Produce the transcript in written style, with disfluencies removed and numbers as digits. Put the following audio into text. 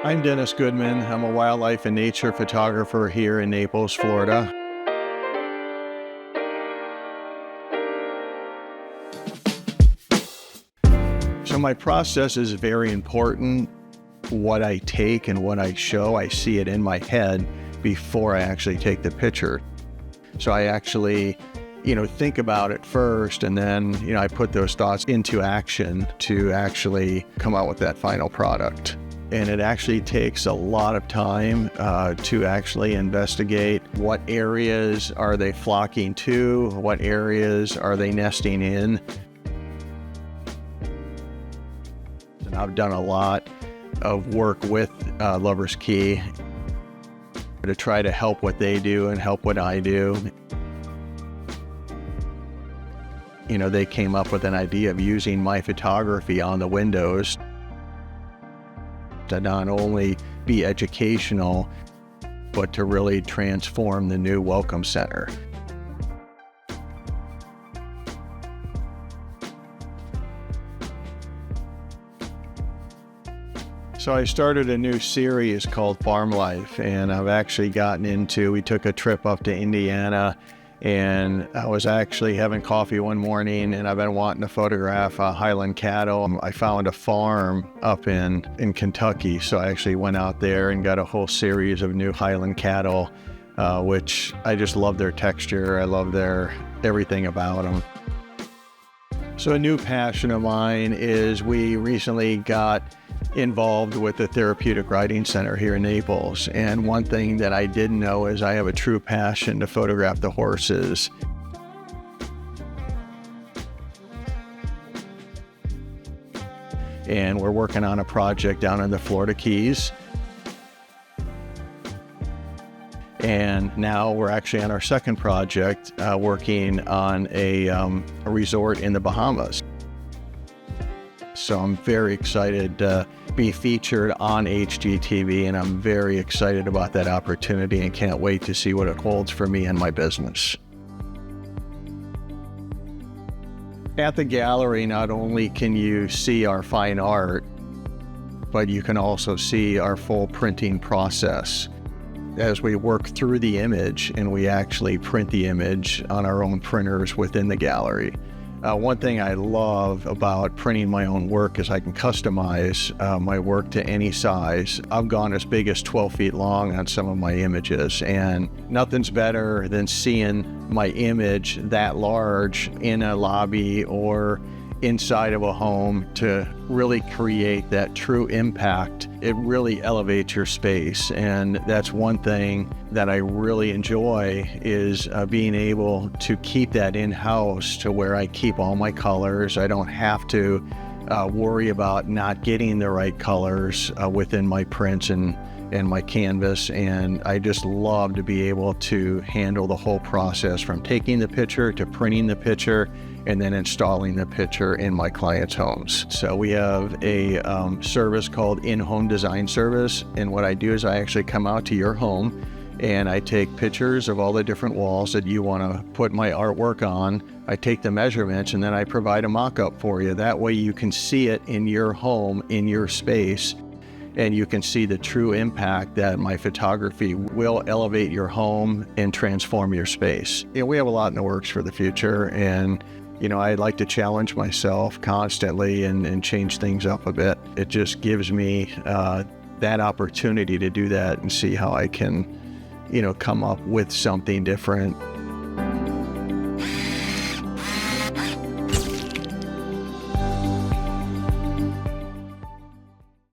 I'm Dennis Goodman. I'm a wildlife and nature photographer here in Naples, Florida. So my process is very important. What I take and what I show, I see it in my head before I actually take the picture. So I actually, think about it first, and then, I put those thoughts into action to actually come out with that final product. And it actually takes a lot of time to actually investigate what areas are they flocking to, what areas are they nesting in. And I've done a lot of work with Lover's Key to try to help what they do and help what I do. They came up with an idea of using my photography on the windows to not only be educational, but to really transform the new Welcome Center. So I started a new series called Farm Life, and I've actually we took a trip up to Indiana, and I was actually having coffee one morning, and I've been wanting to photograph Highland cattle. I found a farm up in Kentucky, so I actually went out there and got a whole series of new Highland cattle, which I just love their texture. I love everything about them. So a new passion of mine is we recently got involved with the Therapeutic Riding Center here in Naples. And one thing that I didn't know is I have a true passion to photograph the horses. And we're working on a project down in the Florida Keys. And now we're actually on our second project, working on a resort in the Bahamas. So I'm very excited to be featured on HGTV, and I'm very excited about that opportunity and can't wait to see what it holds for me and my business. At the gallery, not only can you see our fine art, but you can also see our full printing process. As we work through the image and we actually print the image on our own printers within the gallery. One thing I love about printing my own work is I can customize my work to any size. I've gone as big as 12 feet long on some of my images, and nothing's better than seeing my image that large in a lobby or inside of a home to really create that true impact. It really elevates your space, and that's one thing that I really enjoy is being able to keep that in-house to where I keep all my colors. I don't have to worry about not getting the right colors within my prints and my canvas, and I just love to be able to handle the whole process from taking the picture to printing the picture and then installing the picture in my clients' homes. So we have a service called In-Home Design Service, and what I do is I actually come out to your home and I take pictures of all the different walls that you want to put my artwork on. I take the measurements and then I provide a mock-up for you. That way you can see it in your home, in your space, and you can see the true impact that my photography will elevate your home and transform your space. We have a lot in the works for the future, and I like to challenge myself constantly and change things up a bit. It just gives me that opportunity to do that and see how I can, come up with something different.